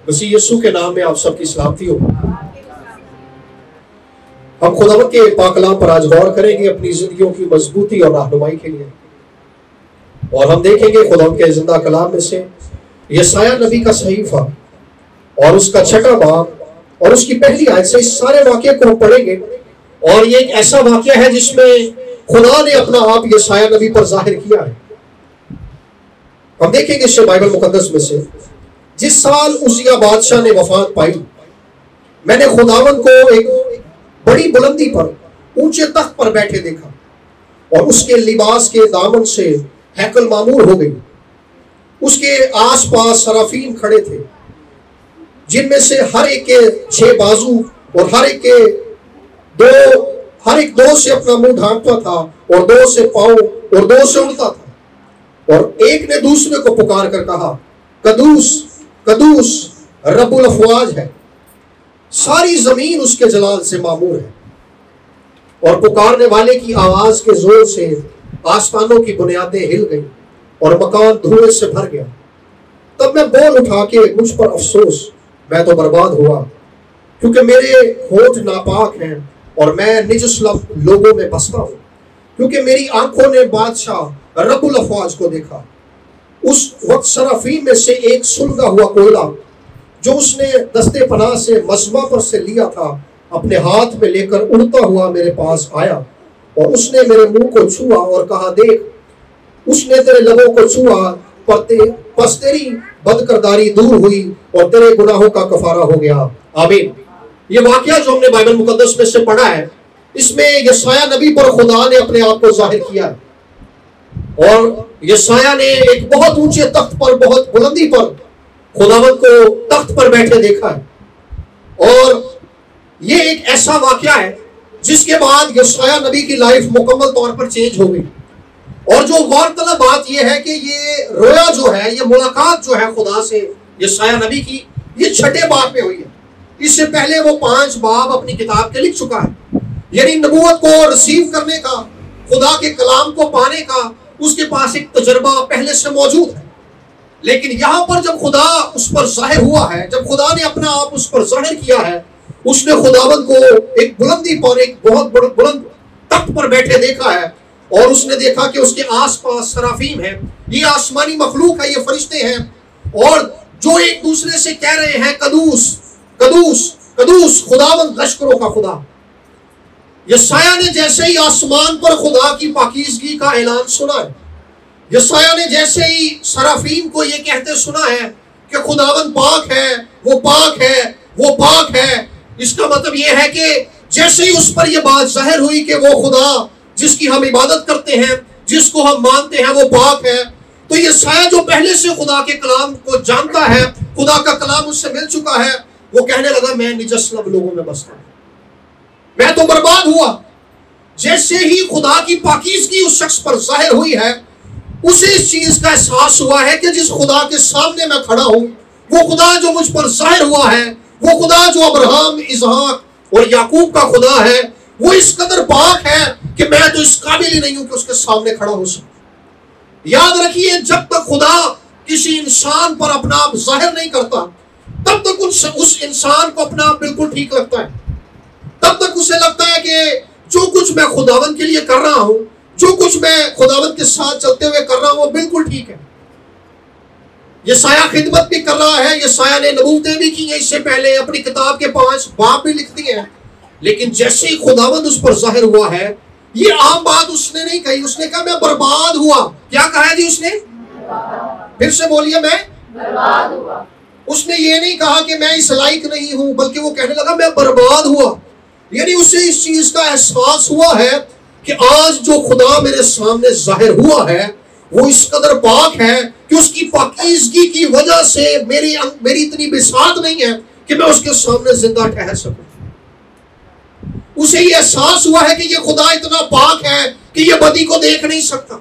मसीह यीशु के नाम में आप सबकी सलामती हो। हम खुदावंद के पाक कलाम पर आज गौर करेंगे अपनी जिंदगियों की मजबूती और रहनुमाई के लिए, और हम देखेंगे खुदावंद के जिंदा कलाम में से यशायाह नबी का सहीफा और उसका 6वां बाब और उसकी पहली आयत से इस सारे वाक्य को हम पढ़ेंगे। और ये एक ऐसा वाक्य है जिसमें खुदा ने अपना आप यशायाह नबी पर जाहिर किया है। हम देखेंगे इससे बाइबल मुकद्दस में से, जिस साल उजिया बादशाह ने वफात पाई, मैंने खुदावन को एक बड़ी बुलंदी पर ऊंचे तख्त पर बैठे देखा, और उसके लिबास के दामन से हैकल मामूर हो गई। उसके आसपास सराफीन खड़े थे, जिनमें से हर एक के 6 बाजू और हर एक दो से अपना मुंह ढांकता था, और 2 से पांव और 2 से उड़ता था। और एक ने दूसरे को पुकार कर कहा, कदूस कदूस रब्बुल अफवाज है, सारी जमीन उसके जलाल से मामूर है। और पुकारने वाले की आवाज के जोर से आसमानों की बुनियादें हिल गई और मकान धुएं से भर गया। तब मैं बोल उठा के, मुझ पर अफसोस, मैं तो बर्बाद हुआ, क्योंकि मेरे होठ नापाक हैं और मैं निजस्लभ लोगों में बसता हूं, क्योंकि मेरी आंखों ने बादशाह रब्बुल अफवाज को देखा। उस वक्त सराफीम में से एक सुलगा हुआ कोयला, जो उसने दस्ते पनाह से मजमा पर से लिया था, अपने हाथ में लेकर उड़ता हुआ मेरे पास आया, और उसने मेरे मुंह को छुआ और कहा, देख, उसने तेरे लबों को छुआ, बस तेरी बदकरदारी दूर हुई और तेरे गुनाहों का कफारा हो गया। आमीन। ये वाकया जो हमने बाइबल मुकद्दस में से पढ़ा है, इसमें यशायाह नबी पर खुदा ने अपने आप को जाहिर किया है। और यशायाह ने एक बहुत ऊंचे तख्त पर, बहुत बुलंदी पर खुदावंद को तख्त पर बैठे देखा है। और ये एक ऐसा वाकया है जिसके बाद यशायाह नबी की लाइफ मुकम्मल तौर पर चेंज हो गई। और जो गौरतलब बात यह है कि ये रोया जो है, ये मुलाकात जो है खुदा से यशायाह नबी की, ये 6ठे बाब में हुई है। इससे पहले वो 5 बाब अपनी किताब के लिख चुका है। यानी नबूवत को रिसीव करने का, खुदा के कलाम को पाने का उसके पास एक तजर्बा पहले से मौजूद है। लेकिन यहां पर जब खुदा उस पर जाहिर हुआ है, जब खुदा ने अपना आप उस पर जाहिर किया है, उसने खुदावंद को एक बुलंदी पर, एक बहुत बुलंद तख्त पर बैठे देखा है। और उसने देखा कि उसके आसपास सराफीम है, ये आसमानी मखलूक है, ये फरिश्ते हैं, और जो एक दूसरे से कह रहे हैं, कदूस कदूस कदूस, खुदावंद लश्करों का खुदा। यशायाह ने जैसे ही आसमान पर खुदा की पाकीज़गी का ऐलान सुना है, यशायाह ने जैसे ही सराफीम को ये कहते सुना है कि खुदावंद पाक है, वो पाक है, वो पाक है, इसका मतलब ये है कि जैसे ही उस पर यह बात जाहिर हुई कि वो खुदा जिसकी हम इबादत करते हैं, जिसको हम मानते हैं, वो पाक है, तो यशायाह जो पहले से खुदा के कलाम को जानता है, खुदा का कलाम उससे मिल चुका है, वो कहने लगा, मैं निजस्लभ लोगों में बसता हूं, मैं तो बर्बाद हुआ। जैसे ही खुदा की पाकीज़गी उस शख्स पर जाहिर हुई है, उसे इस चीज का एहसास हुआ है कि जिस खुदा के सामने मैं खड़ा हूं, वो खुदा जो मुझ पर जाहिर हुआ है, वो खुदा जो अब्राहम, इसहाक और याकूब का खुदा है, वो इस कदर पाक है कि मैं तो इस काबिल ही नहीं हूं कि उसके सामने खड़ा हो सकूं। याद रखिए, जब तक खुदा किसी इंसान पर अपना आप जाहिर नहीं करता, तब तक उस इंसान को अपना आप बिल्कुल ठीक लगता है। तब तक उसे लगता है कि जो कुछ मैं खुदावंद के लिए कर रहा हूं, जो कुछ मैं खुदावंद के साथ चलते हुए कर रहा हूं, वो बिल्कुल ठीक है। यशायाह खिदमत भी कर रहा है, यशायाह ने नबूवतें भी की हैं, इससे पहले अपनी किताब के 5 बाब भी लिख दिए हैं। लेकिन जैसे ही खुदावंद उस पर जाहिर हुआ है, ये आम बात उसने नहीं कही, उसने कहा मैं बर्बाद हुआ। क्या कहा है जी उसने? फिर से बोलिए, मैं बर्बाद हुआ। उसने ये नहीं कहा कि मैं इस लायक नहीं हूं, बल्कि वो कहने लगा मैं बर्बाद हुआ। यानी उसे इस चीज का एहसास हुआ है कि आज जो खुदा मेरे सामने जाहिर हुआ है, वो इस कदर पाक है कि उसकी पाकीज़गी की वजह से मेरी इतनी बिसात नहीं है कि मैं उसके सामने जिंदा ठहर सकूं। उसे ये एहसास हुआ है कि ये खुदा इतना पाक है कि ये बदी को देख नहीं सकता।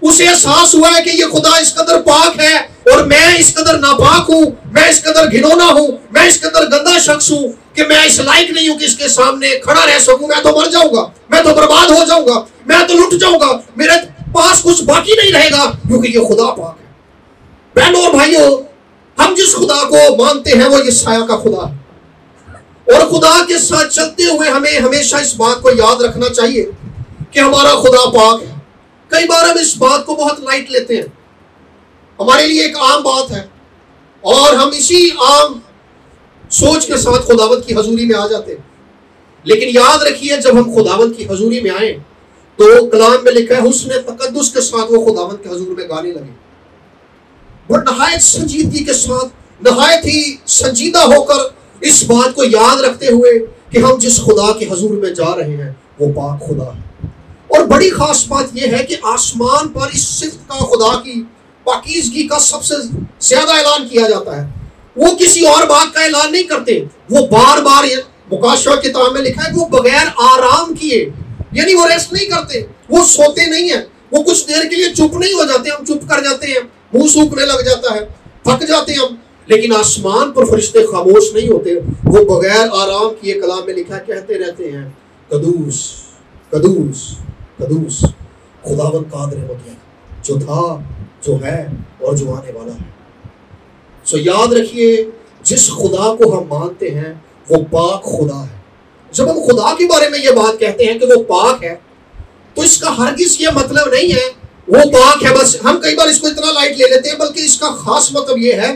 उसे एहसास हुआ है कि ये खुदा इस कदर पाक है और मैं इस कदर नापाक हूं, मैं इस कदर घिनौना हूं, मैं इस कदर गंदा शख्स हूं कि मैं इस लायक नहीं हूं कि इसके सामने खड़ा रह सकूं। मैं तो मर जाऊंगा, मैं तो बर्बाद हो जाऊंगा, मैं तो लुट जाऊंगा, मेरे पास कुछ बाकी नहीं रहेगा, क्योंकि ये खुदा पाक है। बहनों और भाइयों, हम हम जिस खुदा को मानते हैं वो यशायाह का खुदा है, और खुदा के साथ चलते हुए हमें हमेशा इस बात को याद रखना चाहिए कि हमारा खुदा पाक है। कई बार हम इस बात को बहुत लाइट लेते हैं, हमारे लिए एक आम बात है, और हम इसी आम सोच के साथ खुदावंत की हजूरी में आ जाते हैं। लेकिन याद रखिए, जब हम खुदावंत की हजूरी में आए तो कलाम में लिखा है हुस्न तकद्दुस के साथ वो खुदावंत के हजूर में गाने लगे, और नहायत संजीदगी के साथ, नहायत ही संजीदा होकर इस बात को याद रखते हुए कि हम जिस खुदा के हजूर में जा रहे हैं वो पाक खुदा है। और बड़ी खास बात यह है कि आसमान पर इस सिफ्त का, खुदा की पाकीज़गी का सबसे ज्यादा ऐलान किया जाता है। वो किसी और बात का ऐलान नहीं करते, वो बार बार, मुकाशवा किताब में लिखा है कि वो बगैर आराम किए, यानी वो रेस्ट नहीं करते, वो सोते नहीं है, वो कुछ देर के लिए चुप नहीं हो जाते। हम चुप कर जाते हैं, मुंह सूखने लग जाता है, थक जाते हैं हम, लेकिन आसमान पर फरिश्ते खामोश नहीं होते, वो बगैर आराम किए, कलाम में लिखा कहते रहते हैं कदूस कदूस कदूस खुदावंद कादिर मुतअल, जो था, जो है और जो आने वाला है। सो याद रखिए, जिस खुदा को हम मानते हैं वो पाक खुदा है। जब हम खुदा के बारे में ये बात कहते हैं कि वो पाक है, तो इसका हरगिज ये मतलब नहीं है वो पाक है बस। हम कई बार इसको इतना लाइट ले लेते हैं, बल्कि इसका खास मतलब ये है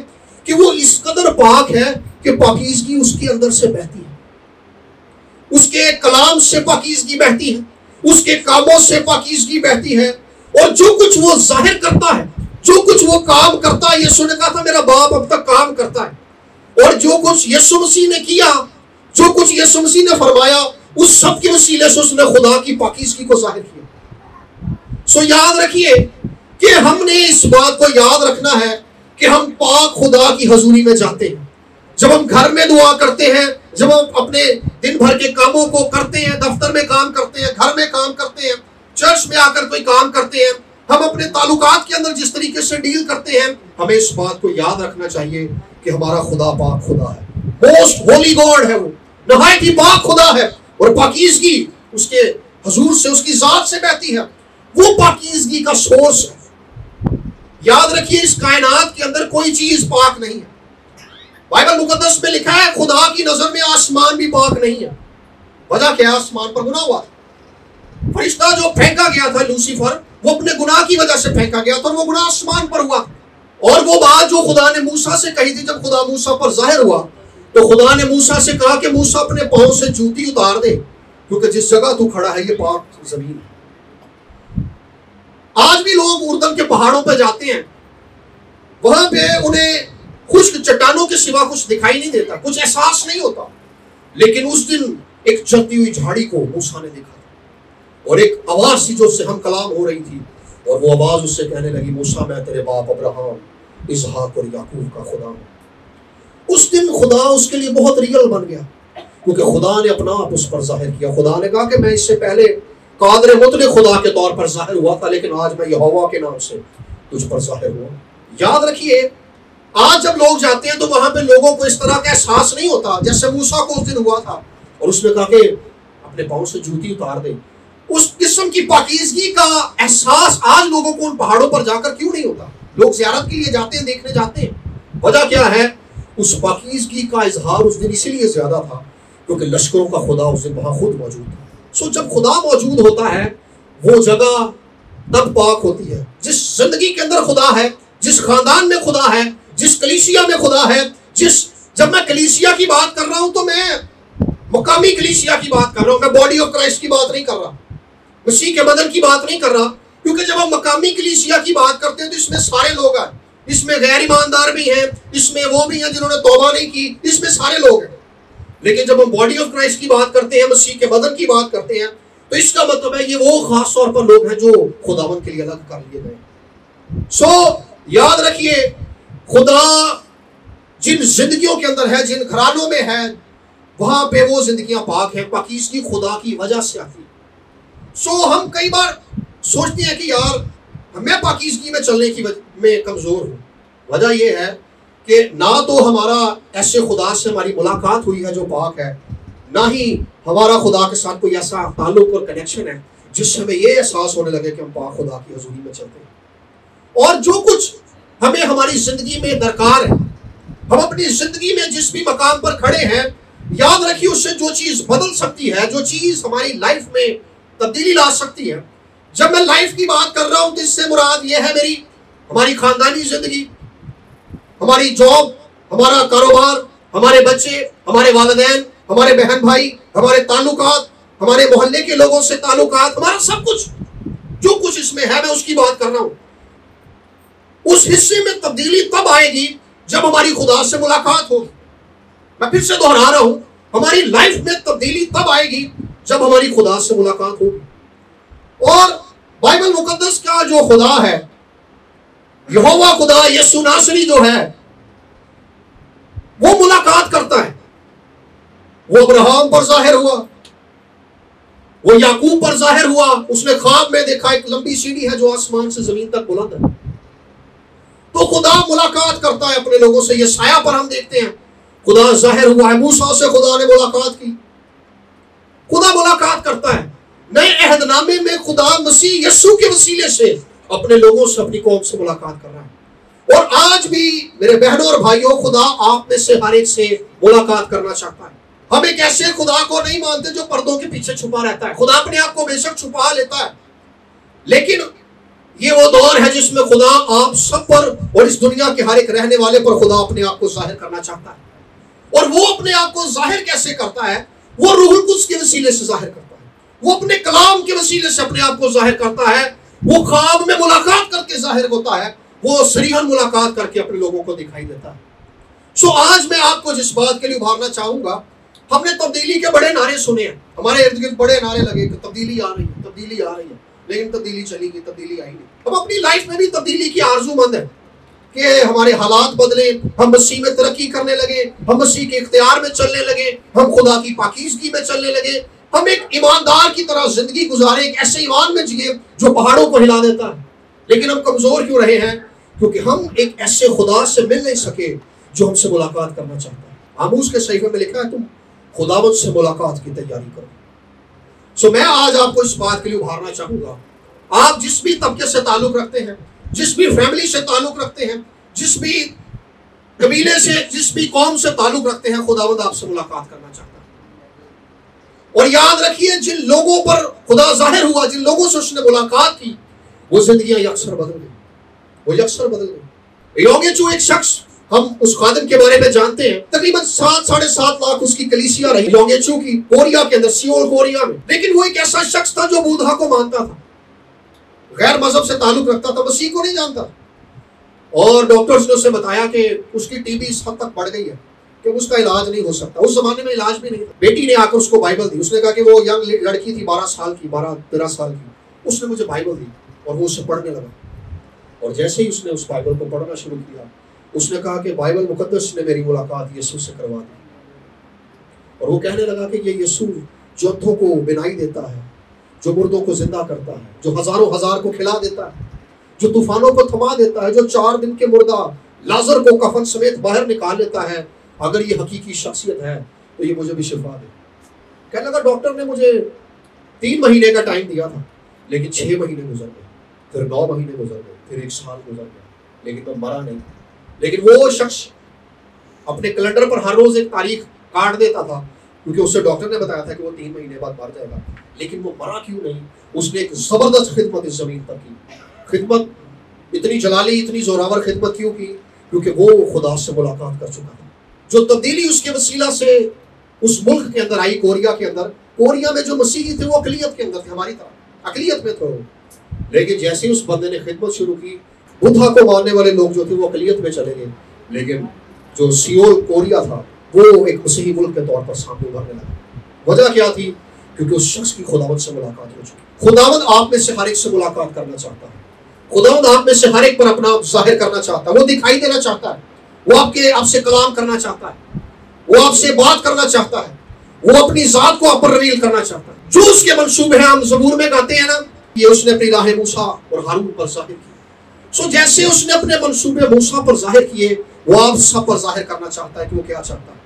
कि वो इस कदर पाक है कि पाकीज़गी उसके अंदर से बहती है, उसके कलाम से पाकीज़गी बहती है, उसके कामों से पाकीज़गी बहती है, और जो कुछ वो जाहिर करता है, जो कुछ वो काम करता है, यीशु ने कहा था मेरा बाप अब तक काम करता है, और जो कुछ यीशु मसीह ने किया, जो कुछ यीशु मसीह ने फरमाया, उस सब के वसीले से उसने खुदा की पाकीज़गी को जाहिर किया। सो याद रखिए कि हमने इस बात को याद रखना है कि हम पाक खुदा की हजूरी में जाते हैं। जब हम घर में दुआ करते हैं, जब हम अपने दिन भर के कामों को करते हैं, दफ्तर में काम करते हैं, घर में काम करते हैं, चर्च में आकर कोई काम करते हैं, हम अपने ताल्लुकात के अंदर जिस तरीके से डील करते हैं, हमें इस बात को याद रखना चाहिए कि हमारा खुदा पाक खुदा है, मोस्ट होली गॉड है, वो नहायत ही पाक खुदा है, और पाकीज़गी उसके हजूर से, उसकी जात से बहती है, वो पाकीज़गी का सोर्स है। याद रखिए, इस कायनात के अंदर कोई चीज पाक नहीं है। बाइबल मुकद्दस में लिखा है खुदा की नजर में आसमान भी पाक नहीं है। वजह क्या है? आसमान पर गुनाह हुआ। फरिश्ता जो फेंका गया था लूसीफर, वो अपने गुनाह की वजह से फेंका गया था, और वो गुनाह आसमान पर हुआ। और वो बात जो खुदा ने मूसा से कही थी, जब खुदा मूसा पर जाहिर हुआ, तो खुदा ने मूसा से कहा कि मूसा अपने पांव से जूती उतार दे, क्योंकि जिस जगह तू खड़ा है ये पाक जमीन है। आज भी लोग उर्दन के पहाड़ों पर जाते हैं, वहां पे उन्हें खुश्क चट्टानों के सिवा कुछ दिखाई नहीं देता, कुछ एहसास नहीं होता। लेकिन उस दिन एक जलती हुई झाड़ी को मूसा ने देखा था, और एक आवाज थी जो उससे हम कलाम हो रही थी, और वो आवाज उससे कहने लगी, मूसा मैं तेरे बाप अब्राहम, इसहाक और याकूब का खुदा हूं। उस दिन खुदा उसके लिए बहुत रियल बन गया, क्योंकि खुदा ने अपना आप उस पर जाहिर किया। खुदा ने कहा कि मैं इससे पहले कादिर मुतअल खुदा के तौर पर जाहिर हुआ था, लेकिन आज मैं यहोवा के नाम से तुझ पर जाहिर हुआ। याद रखिए, आज जब लोग जाते हैं तो वहां पे लोगों को इस तरह का एहसास नहीं होता जैसे मूसा को उस दिन हुआ था, और उसने कहा कि अपने पांव से जूती उतार दे। उस किस्म की पाकीज़गी का एहसास आज लोगों को उन पहाड़ों पर जाकर क्यों नहीं होता? लोग ज़ियारत के लिए जाते हैं, देखने जाते हैं। वजह क्या है? उस पाकीज़गी का इजहार उस दिन इसीलिए ज्यादा था क्योंकि लश्करों का खुदा उस दिन वहां खुद मौजूद था। सो जब खुदा मौजूद होता है, वो जगह तब पाक होती है। जिस जिंदगी के अंदर खुदा है, जिस खानदान में खुदा है, जिस कलीसिया में खुदा है, जब मैं कलीसिया की बात कर रहा हूं तो मैं मुकामी कलीसिया की बात कर रहा हूं, मैं बॉडी ऑफ क्राइस्ट की बात नहीं कर रहा, मसीह के बदन की बात नहीं कर रहा। क्योंकि जब हम मकामी कलीसिया की बात करते हैं तो इसमें सारे लोग हैं, इसमें गैर ईमानदार भी हैं, इसमें वो भी हैं जिन्होंने तौबा नहीं की, इसमें सारे लोग हैं। लेकिन जब हम बॉडी ऑफ क्राइस्ट की बात करते हैं, मसीह के बदन की बात करते हैं, तो इसका मतलब है ये वो खास तौर पर लोग हैं जो खुदावंद के लिए अलग कर लिए गए। सो याद रखिए, खुदा जिन जिंदगियों के अंदर है, जिन घरानों में है, वहां पे वो जिंदगियां पाक है, पाकीज़गी खुदा की वजह से आती है। सो हम कई बार सोचते हैं कि यार मैं पाकीज़गी में चलने की में कमजोर हूं। वजह यह है कि ना तो हमारा ऐसे खुदा से हमारी मुलाकात हुई है जो पाक है, ना ही हमारा खुदा के साथ कोई ऐसा ताल्लुक और कनेक्शन है जिससे हमें ये एहसास होने लगे कि हम पाक खुदा की हजूरी में चलते हैं। और जो कुछ हमें हमारी जिंदगी में दरकार है, हम अपनी जिंदगी में जिस भी मकाम पर खड़े हैं, याद रखिए उससे जो चीज बदल सकती है, जो चीज हमारी लाइफ में तब्दीली ला सकती है। जब मैं लाइफ की बात कर रहा हूं तो इससे मुराद यह है हमारी खानदानी जिंदगी, हमारी जॉब, हमारा कारोबार, हमारे बच्चे, हमारे वालिदैन, हमारे बहन भाई, हमारे ताल्लुकात, हमारे मोहल्ले के लोगों से ताल्लुकात, हमारा सब कुछ, जो कुछ इसमें है, मैं उसकी बात कर रहा हूं। उस हिस्से में तब्दीली तब आएगी जब हमारी खुदा से मुलाकात होगी। मैं फिर से दोहरा रहा हूं, हमारी लाइफ में तब्दीली तब आएगी जब हमारी खुदा से मुलाकात होगी। और बाइबल मुकद्दस का जो खुदा है, यहोवा खुदा, यीशु नासरी जो है, वो मुलाकात करता है। वो अब्राहम पर जाहिर हुआ, वो याकूब पर जाहिर हुआ। उसने ख्वाब में देखा एक लंबी सीढ़ी है जो आसमान से जमीन तक बुलंद है। तो खुदा मुलाकात करता है अपने लोगों से। यशायाह पर हम देखते हैं खुदा जाहिर हुआ है, मूसा से खुदा ने मुलाकात की। खुदा मुलाकात करता है। नए अहदनामे में खुदा मसीह यीशु के वसीले से अपने लोगों से, अपनी कौम से मुलाकात कर रहा है। और आज भी मेरे बहनों और भाइयों, खुदा आप में से हर एक से मुलाकात करना चाहता है। हम एक ऐसे खुदा को नहीं मानते जो पर्दों के पीछे छुपा रहता है। खुदा अपने आप को बेशक छुपा लेता है, लेकिन ये वो दौर है जिसमें खुदा आप सब पर और इस दुनिया के हर एक रहने वाले पर खुदा अपने आप को जाहिर करना चाहता है। और वो अपने आप को जाहिर कैसे करता है? वो रूहुल कुद्स के वसीले से जाहिर करता है। वो अपने कलाम के वसीले से अपने आप को जाहिर करता है। वो ख्वाब में मुलाकात करके जाहिर होता है। वो सरीहन मुलाकात करके अपने लोगों को दिखाई देता है। सो आज मैं आपको जिस बात के लिए उभारना चाहूंगा, हमने तब्दीली के बड़े नारे सुने हैं, हमारे इर्द गिर्द बड़े नारे लगे कि तब्दीली आ रही है, तब्दीली आ रही है, लेकिन तब्दीली चली गई, तब्दीली आई नहीं। हम अपनी लाइफ में भी तब्दीली की आरजूमंद है कि हमारे हालात बदले, हम मसीह में तरक्की करने लगे, हम मसीह के इख्तियार में चलने लगे, हम खुदा की पाकीज़गी में चलने लगे, हम एक ईमानदार की तरह जिंदगी गुजारे, एक ऐसे ईमान में जिए जो पहाड़ों को हिला देता है। लेकिन हम कमजोर क्यों रहे हैं? क्योंकि हम एक ऐसे खुदा से मिल नहीं सके जो हमसे मुलाकात करना चाहता है। आमूस के सहीफे में लिखा है, तुम खुदावंद से मुलाकात की तैयारी करो। सो मैं आज आपको इस बात के लिए उभारना चाहूंगा, आप जिस भी तबके से ताल्लुक रखते हैं, जिस भी फैमिली से ताल्लुक रखते हैं, जिस भी कबीले से, जिस भी कौम से ताल्लुक रखते हैं, खुदावंद आपसे मुलाकात करना चाहता है। और याद रखिए, जिन लोगों पर खुदा जाहिर हुआ, जिन लोगों से उसने मुलाकात की, वो जिंदगियां यकसर बदल गई, वो यकसर बदल गई। योंगेचू एक शख्स, हम उस खादिम के बारे में जानते हैं, तकरीबन 7-7.5 लाख उसकी कलीसिया रही योंगेचू की, कोरिया के अंदर, सियोल कोरिया में। लेकिन वो एक ऐसा शख्स था जो बुद्धा को मानता था, गैर मजहब से ताल्लुक रखता था, मसीह को नहीं जानता। और डॉक्टर्स ने उसे बताया कि उसकी टीबी इस हद तक बढ़ गई है कि उसका इलाज नहीं हो सकता। उस जमाने में इलाज भी नहीं था। बेटी ने आकर उसको बाइबल दी। उसने कहा कि वो यंग लड़की थी, 12 साल की, 12-13 साल की। उसने मुझे बाइबल दी और वो उससे पढ़ने लगा। और जैसे ही उसने उस बाइबल को पढ़ना शुरू किया, उसने कहा कि बाइबल मुकद्दस ने मेरी मुलाकात यीशु से करवा दी। और वो कहने लगा कि ये यीशु जो अंधों को बिनाई देता है, जो मुर्दों को जिंदा करता है, जो हजारों हजार को खिला देता है, जो तूफानों को थमा देता है, जो 4 दिन के मुर्दा लाजर को कफन समेत बाहर निकाल लेता है, अगर ये हकीकी शख्सियत है तो ये मुझे भी शिफा दे। कहने लगा, डॉक्टर ने मुझे 3 महीने का टाइम दिया था, लेकिन 6 महीने गुजर गए, फिर 9 महीने गुजर गए, फिर 1 साल गुजर गया, लेकिन मैं मरा नहीं। लेकिन वो शख्स अपने कैलेंडर पर हर रोज एक तारीख काट देता था, क्योंकि उससे डॉक्टर ने बताया था कि वो 3 महीने बाद मर जाएगा। लेकिन वो मरा क्यों नहीं? उसने एक जबरदस्त खिदमत इस जमीन पर की। खिदमत इतनी जलाली, इतनी जोरावर खिदमत क्यों की? क्योंकि वो खुदा से मुलाकात कर चुका था। जो तब्दीली उसके वसीला से उस मुल्क के अंदर आई, कोरिया के अंदर, कोरिया में जो मसीही थे वो अकलियत के अंदर थे, हमारी तरह अकलियत में थे। लेकिन जैसे उस बंदे ने खिदमत शुरू की, बुद्धा को मानने वाले लोग जो थे वो अकलियत में चले गए। लेकिन जो सियोल कोरिया था वो एक मसीही मुल्क के तौर पर सामने उभरने लगा। वजह क्या थी? क्योंकि उस शख्स की खुदावंद से मुलाकात हो चुकी। खुदावंद आप में से हर एक से मुलाकात करना चाहता है। खुदावंद आप में से हर एक पर अपना जाहिर करना चाहता है। वो दिखाई देना चाहता है। वो आपसे कलाम करना चाहता है। वो आपसे बात करना चाहता है। वो अपनी जात को आप पर रिवील करना चाहता है। जो उसके मंसूबे हैं, हम ज़बूर में गाते हैं ना, ये उसने अपनी राह मूसा और हारून पर जाहिर की। सो जैसे उसने अपने मंसूबे मूसा पर जाहिर किए, वो आप सब पर जाहिर करना चाहता है कि वो क्या चाहता है।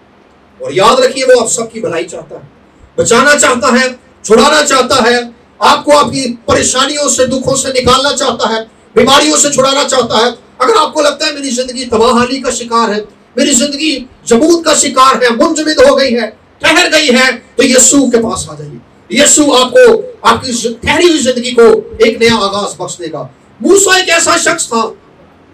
और याद रखिए, वो आप सबकी भलाई चाहता है, बचाना चाहता है, छुड़ाना चाहता है, आपको आपकी परेशानियों से, दुखों से निकालना चाहता है, बीमारियों से छुड़ाना चाहता है। अगर आपको लगता है मेरी जिंदगी तबाहाली का शिकार है, मेरी जिंदगी जबूत का शिकार है, मुंजमद हो गई है, ठहर गई है, तो यीशु के पास आ जाइए। यीशु आपको आपकी ठहरी हुई जिंदगी को एक नया आगाज बख्श देगा। मूसा एक ऐसा शख्स था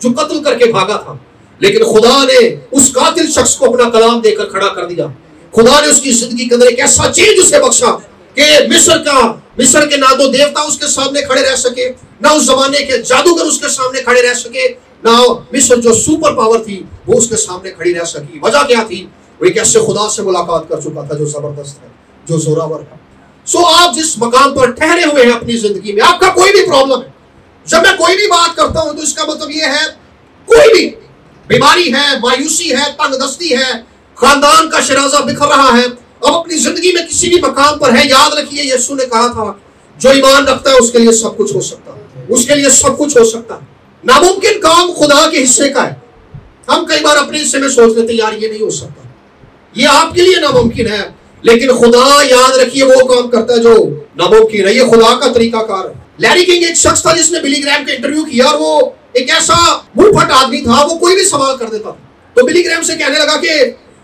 जो कत्ल करके भागा था, लेकिन खुदा ने उस कातिल शख्स को अपना कलाम देकर खड़ा कर दिया। खुदा ने उसकी जिंदगी के अंदर एक ऐसा चीज उसे बख्शा कि मिस्र के ना तो देवता उसके सामने खड़े रह सके, ना उस जमाने के जादूगर उसके सामने खड़े रह सके, ना मिस्र जो सुपर पावर थी वो उसके सामने खड़ी रह सकी। वजह क्या थी? वो एक ऐसे खुदा से मुलाकात कर चुका था जो जबरदस्त है, जो जोरावर है। सो आप जिस मकाम पर ठहरे हुए हैं अपनी जिंदगी में, आपका कोई भी प्रॉब्लम है, जब मैं कोई भी बात करता हूं तो इसका मतलब ये है कोई भी बीमारी है, मायूसी है, तंगदस्ती है, खानदान का शराजा बिखर रहा है, अब अपनी जिंदगी में किसी भी मकाम पर है, याद रखिए यीशु ने कहा था जो ईमान रखता है उसके लिए सब कुछ हो सकता है, उसके लिए सब कुछ हो सकता है। नामुमकिन काम खुदा के हिस्से का है। हम कई बार अपने हिस्से में सोच लेते यार ये नहीं हो सकता, ये आपके लिए नामुमकिन है, लेकिन खुदा याद रखिए वो काम करता है जो नामुमकिन है। ये खुदा का तरीकाकार है। लैरी किंग एक शख्स था जिसने बिली ग्रैम का इंटरव्यू किया, और वो एक ऐसा मुंहफट आदमी था, वो कोई भी सवाल कर देता था। तो बिली ग्रैम से कहने लगा कि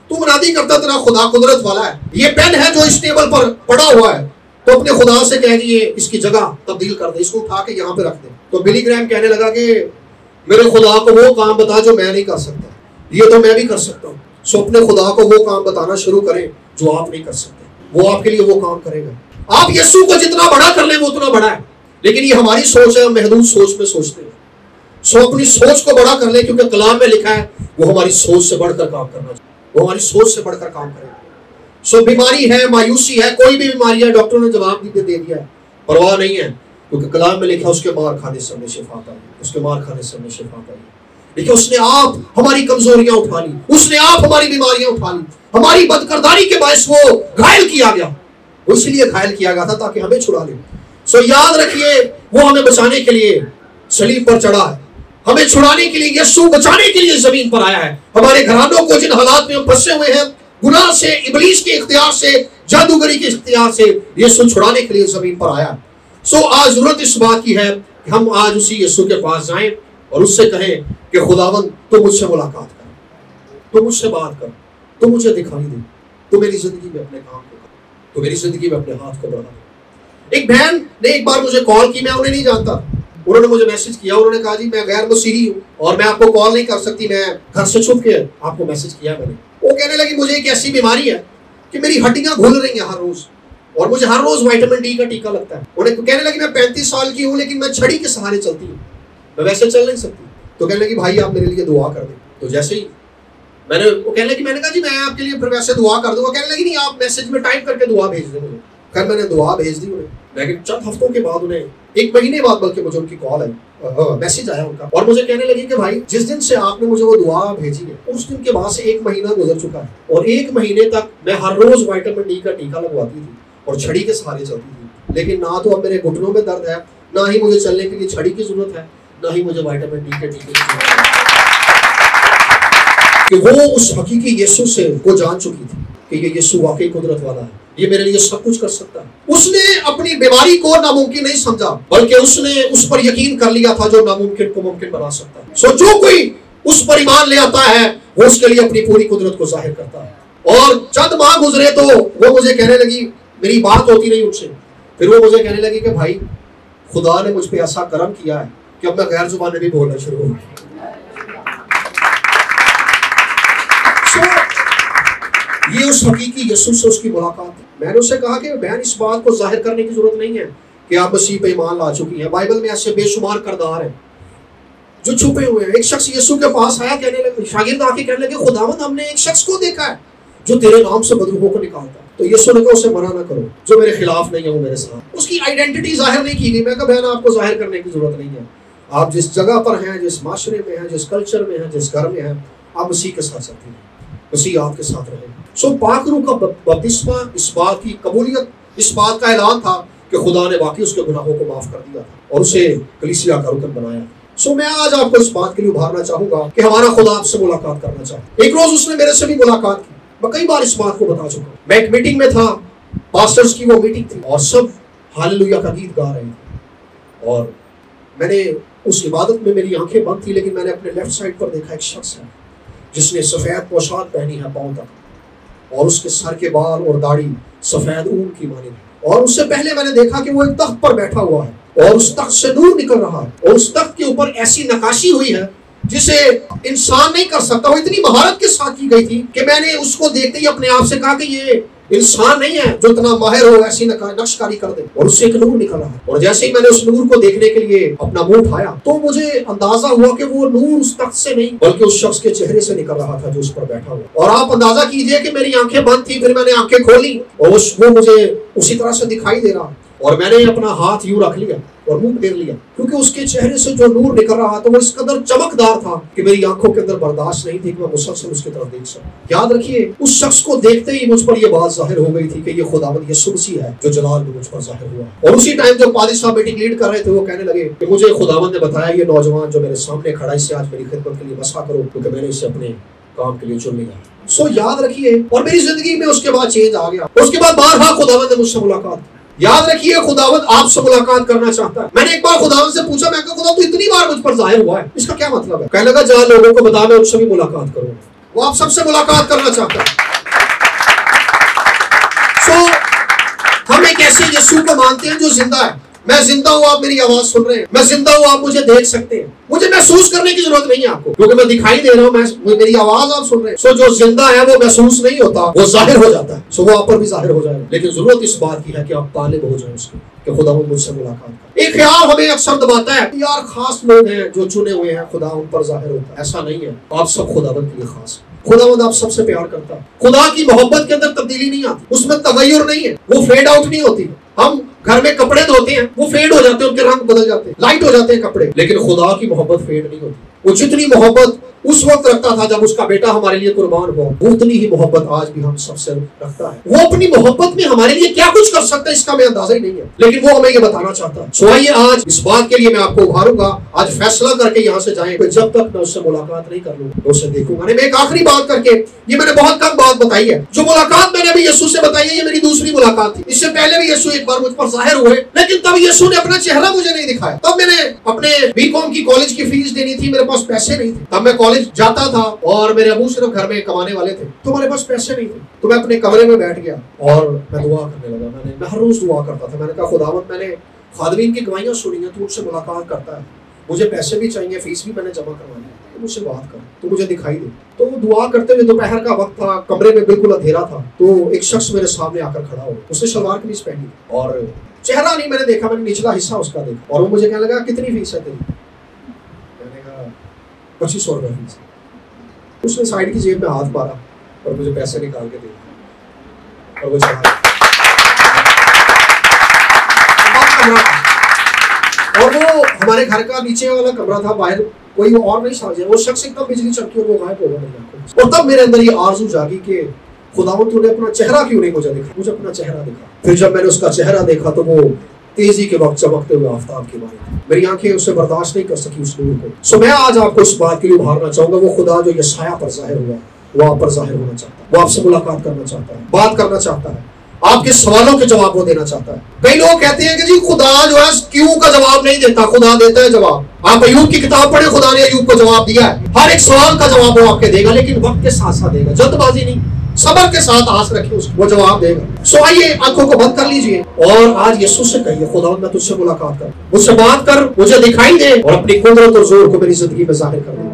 तू मुनादी करता तेरा खुदा कुदरत वाला है, ये पेन है जो इस टेबल पर पड़ा हुआ है, तो अपने खुदा से कह दिए इसकी जगह तब्दील कर दे, इसको उठा के यहाँ पे रख दे। तो बिली ग्रैम कहने लगा कि मेरे खुदा को वो काम बता जो मैं नहीं कर सकता, ये तो मैं भी कर सकता हूँ। सो अपने खुदा को वो काम बताना शुरू करें जो आप नहीं कर सकते, वो आपके लिए वो काम करेगा। आप यीशु को जितना बड़ा कर लें वो उतना बड़ा है, लेकिन ये हमारी सोच है, हम महदूद सोच में सोचते हैं। सो अपनी सोच को बड़ा कर ले, क्योंकि कलाम में लिखा है वो हमारी सोच से बढ़कर काम करना चाहिए, वो हमारी सोच से बढ़कर काम करेगा। सो बीमारी है, मायूसी है, कोई भी बीमारी है, डॉक्टरों ने जवाब दे दिया है, परवाह नहीं है, क्योंकि कलाम में लिखा है उसके मार खाने से हमें शिफा पाई, उसके मार खाने से हमें शिफा पाई। देखिए उसने आप हमारी कमजोरियां उठा ली, उसने आप हमारी बीमारियां उठा ली, हमारी बदकिरदारी के बायस वो घायल किया गया, वो इसलिए घायल किया गया था ताकि हमें छुड़ा ले। सो याद रखिए वो हमें बचाने के लिए सलीब पर चढ़ा है, हमें छुड़ाने के लिए, यीशु बचाने के लिए जमीन पर आया है। हमारे घरानों को जिन हालात में हम फंसे हुए हैं, गुनाह से, इब्लीस के इख्तियार से, जादूगरी के इख्तियार से, यीशु छुड़ाने के लिए जमीन पर आया। सो आज जरूरत इस बात की है कि हम आज उसी यीशु के पास जाएं और उससे कहें कि खुदावंद तू मुझसे मुलाकात कर, तू मुझसे बात कर, तू मुझे दिखाई दे, तू मेरी जिंदगी में अपने काम को कर, तू मेरी जिंदगी में अपने हाथ को बढ़ा दे। एक बहन ने एक बार मुझे कॉल की, मैं उन्हें नहीं जानता, उन्होंने मुझे मैसेज किया, उन्होंने कहा जी मैं गैर मसीही हूँ और मैं आपको कॉल नहीं कर सकती, मैं घर से छुप के आपको मैसेज किया मैंने। वो कहने लगी मुझे एक ऐसी बीमारी है कि मेरी हड्डियां घुल रही हैं हर रोज, और मुझे हर रोज विटामिन डी का टीका लगता है। उन्हें कहने लगी मैं 35 साल की हूँ, लेकिन मैं छड़ी के सहारे चलती हूँ, मैं वैसे चल नहीं सकती। तो कहने लगी भाई आप मेरे लिए दुआ कर दें। तो जैसे ही वो कहने लगी, मैंने कहा जी मैं आपके लिए फिर वैसे दुआ कर दूंगा। कहने लगी नहीं आप मैसेज में टाइप करके दुआ भेज दें मुझे। खैर मैंने दुआ भेज दी उन्हें, लेकिन चंद हफ्तों के बाद उन्हें, एक महीने बाद बल्कि मुझे उनकी कॉल आई, मैसेज आया उनका, और मुझे कहने लगी कि भाई जिस दिन से आपने मुझे वो दुआ भेजी है उस दिन के बाद से 1 महीना गुजर चुका है, और 1 महीने तक मैं हर रोज विटामिन डी का टीका लगवाती थी और छड़ी के सहारे चलती थी, लेकिन ना तो अब मेरे घुटनों में दर्द है, ना ही मुझे चलने के लिए छड़ी की जरूरत है, ना ही मुझे विटामिन डी के टीके की जरूरत है। कि वो उस हकीकी यीशु से वो जान चुकी थी कि ये यीशु वाकई कुदरत वाला है, ये मेरे लिए सब कुछ कर सकता है। उसने अपनी बीमारी को नामुमकिन नहीं समझा, बल्कि उसने उस पर यकीन कर लिया था जो नामुमकिन को मुमकिन बना सकता है। सो जो कोई उस पर ईमान ले आता है वो उसके लिए अपनी पूरी कुदरत को जाहिर करता है। और चंद माह गुजरे तो वो मुझे कहने लगी, मेरी बात होती रही उनसे, फिर वो मुझे कहने लगी कि भाई खुदा ने मुझ पर ऐसा करम किया है कि अब मैं गैर जुबानें भी बोलना शुरू हो गई। ये उस हकीकी यीशु से उसकी मुलाकात है। मैंने उससे कहा कि बहन इस बात को जाहिर करने की जरूरत नहीं है कि आप मसीह पे ईमान ला चुकी हैं, बाइबल में ऐसे बेशुमार करदार हैं जो छुपे हुए हैं। एक शख्स यीशु के पास आया, कहने लगे, शागिर्द आके कहने लगे खुदावंद हमने एक शख्स को देखा है जो तेरे नाम से बदरूहों को निकालता है। तो यीशु ने कहा उसे मना ना करो, जो मेरे खिलाफ नहीं है वो मेरे साथ। उसकी आइडेंटिटी जाहिर नहीं की गई। मैं कहा बहन आपको जाहिर करने की जरूरत नहीं है, आप जिस जगह पर हैं, जिस माशरे में हैं, जिस कल्चर में हैं, जिस घर में हैं, आप मसीह के साथ चलते हैं, मसीह आपके साथ रहे। सो पाक रूह का बपतिस्मा इस बात की कबूलियत, इस बात का ऐलान था कि खुदा ने वाकई उसके गुनाहों को माफ कर दिया और उसे कलीसिया का रुकन बनाया। सो मैं आज आपको इस बात के लिए उभारना चाहूंगा कि हमारा खुदा आपसे मुलाकात करना चाहता है। एक रोज उसने मेरे से भी मुलाकात की, मैं कई बार इस बात को बता चुका हूं। मैं एक मीटिंग में था, पास्टर्स की वो मीटिंग थी और सब हालेलुया का गीत गा रहे थे, और मैंने उस इबादत में मेरी आंखें बंद थी, लेकिन मैंने अपने लेफ्ट साइड पर देखा एक शख्स है जिसने सफेद पोशाक पहनी है पांव तक, और उसके सर के बाल और दाढ़ी सफेद ऊन की मानी है। और उससे पहले मैंने देखा कि वो एक तख्त पर बैठा हुआ है, और उस तख्त से नूर निकल रहा है, और उस तख्त के ऊपर ऐसी नकाशी हुई है जिसे इंसान नहीं कर सकता। वो इतनी महारत के साथ की गई थी कि मैंने उसको देखते ही अपने आप से कहा कि ये इंसान नहीं है जो इतना माहिर हो ऐसी नक्शकारी कर दे। और उससे एक नूर निकल रहा है, और जैसे ही मैंने उस नूर को देखने के लिए अपना मुंह उठाया तो मुझे अंदाजा हुआ कि वो नूर उस तख्त से नहीं बल्कि उस शख्स के चेहरे से निकल रहा था जो उस पर बैठा हुआ। और आप अंदाजा कीजिए कि मेरी आंखें बंद थी, फिर मैंने आंखें खोली और वो मुझे उसी तरह से दिखाई दे रहा, और मैंने अपना हाथ यूं रख लिया और मुंह फेर लिया, क्योंकि उसके चेहरे से जो नूर निकल रहा था वो इस कदर चमकदार था कि मेरी आंखों के अंदर बर्दाश्त नहीं थी कि मैं मुसलसल उसकी तरफ देख सकूं। याद रखिए, उस शख्स को देखते ही मुझ पर यह बात जाहिर हो गई थी कि ये खुदावंद यीशु मसीह है जो जलाल में मुझ पर जाहिर हुआ। और उसी टाइम जब पादी साहब मीटिंग लीड कर रहे थे, वो कहने लगे कि मुझे खुदावंद ने बताया ये नौजवान जो मेरे सामने खड़ा, इससे आज मेरी खिदमत के लिए मसा करो, क्योंकि मैंने इसे अपने काम के लिए चुन लिया। सो याद रखिए, और मेरी जिंदगी में उसके बाद चेंज आ गया। उसके बाद बार-बार खुदावंद ने मुझसे मुलाकात की। याद रखिए, खुदावंद आपसे मुलाकात करना चाहता है। मैंने एक बार खुदावंद से पूछा, मैं कहा खुदा तू इतनी बार मुझ पर जाहिर हुआ है, इसका क्या मतलब है? कहने लगा जहां लोगों को बता मैं उनसे भी मुलाकात करूं। वो आप सबसे मुलाकात करना चाहता है। सो हम एक ऐसे यीशु को मानते हैं जो जिंदा है। मैं जिंदा हूं, आप मेरी आवाज सुन रहे हैं। मैं जिंदा हूं, आप मुझे देख सकते हैं। मुझे महसूस करने की जरूरत नहीं है आपको, क्योंकि मैं दिखाई दे रहा हूं, मेरी आवाज आप सुन रहे हैं। सो जो जिंदा है वो महसूस नहीं होता, वो जाहिर हो जाता है। सो वो आप पर भी जाहिर हो जाएगा, लेकिन जरूरत इस बात की है कि आप तालिब हो जाए उसकी कि खुदा मुझसे मुलाकात करे। एक ख्याल हमें अक्सर दबाता है, यार खास लोग हैं जो चुने हुए हैं, खुदा उन पर जाहिर होता है। ऐसा नहीं है, आप सब खुदावंद के लिए खास। खुदावंद आप सबसे प्यार करता है। खुदा की मोहब्बत के अंदर तब्दीली नहीं आती, उसमें तगय्युर नहीं है, वो फेड आउट नहीं होती। हम घर में कपड़े धोते हैं, वो फेड हो जाते हैं, उनके रंग बदल जाते हैं, लाइट हो जाते हैं कपड़े, लेकिन खुदा की मोहब्बत फेड नहीं होती। वो जितनी मोहब्बत उस वक्त रखता था जब उसका बेटा हमारे लिए कुर्बान हुआ, उतनी ही मोहब्बत आज भी हम सबसे रखता है। वो अपनी मोहब्बत में हमारे लिए क्या कुछ कर सकता है इसका हमें अंदाजा ही नहीं है, लेकिन वो हमें ये बताना चाहता है। सो आइए आज इस बात के लिए मैं आपको उभारूंगा, आज फैसला करके यहाँ से जाएं, जब तक मैं उससे मुलाकात नहीं कर लूँ उसे देखूंगा नहीं। मैं एक आखिरी बात करके, ये मैंने बहुत कम बात बताई है, जो मुलाकात मैंने अभी यीशु से बताई है, ये मेरी दूसरी मुलाकात थी। इससे पहले भी यीशु एक बार मुझ पर जाहिर हुए, लेकिन तब यीशु ने अपना चेहरा मुझे नहीं दिखाया। तब मैंने अपने बीकॉम की कॉलेज की फीस देनी थी, मेरे पास पैसे नहीं थे। तब मैं कॉलेज जाता था और मेरे अबू सिर्फ घर में कमाने वाले थे, तो हमारे पास पैसे नहीं थे। तो मैं अपने कमरे में बैठ गया और मैं दुआ करने लगा। मैं हर रोज दुआ करता था। मैंने कहा खुदावंद, मैंने खादमीन की गवाहियां सुनी हैं, तू मुझसे मुलाकात करता है, मुझे पैसे भी चाहिए, फीस भी मैंने जमा करवानी है, तो मुझसे बात कर, तो मुझे दिखाई दे। तो दुआ करते हुए दोपहर का वक्त था, कमरे में बिल्कुल अंधेरा था, तो एक शख्स मेरे सामने आकर खड़ा हो। उसने सलवार कमीज पहनी और चेहरा नहीं मैंने देखा, मैंने निचला हिस्सा उसका देखा, और वो मुझे कहने लगा कितनी फीस है तेरी? मैंने कहा 2500 रुपये फीस। उसने साइड की जेब में हाथ मारा और मुझे पैसे निकाल के दिए और वो चला। और वो हमारे घर का नीचे वाला कमरा था, बाहर कोई और नहीं समझे। वो शख्स एकदम बिजली चमकी और वो गायब हो गया। और तब मेरे अंदर ये आरज़ू जागी कि खुदावंद तूने अपना चेहरा क्यों नहीं मुझे दिखा? मुझे अपना चेहरा दिखा। फिर जब मैंने उसका चेहरा देखा तो वो तेजी के वक्त चमकते हुए आफताब की बात, मेरी आंखें उससे बर्दाश्त नहीं कर सकी उस नूर को। सो मैं आज आपको इस बात के लिए उभारना चाहूंगा, वो खुदा जो यशायाह पर जाहिर हुआ, वो आप पर जाहिर होना चाहता है, वो आपसे मुलाकात करना चाहता है, बात करना चाहता है, आपके सवालों के जवाब वो देना चाहता है। कई लोग कहते हैं कि जी खुदा जो है क्यों का जवाब नहीं देता, खुदा देता है जवाब। आप अय्यूब की किताब पढ़े, खुदा ने अय्यूब को जवाब दिया है। हर एक सवाल का जवाब वो आपके देगा, लेकिन वक्त के साथ साथ देगा, जल्दबाजी नहीं, सबर के साथ आस रखिए, उसको वो जवाब देगा। सो आइए आंखों को बंद कर लीजिए और आज यीशु से कहिए, खुदावंद मैं तुझसे मुलाकात कर, मुझसे बात कर, मुझे दिखाई दे और अपनी कुदरत और जोर को मेरी जिंदगी में जाहिर कर दे।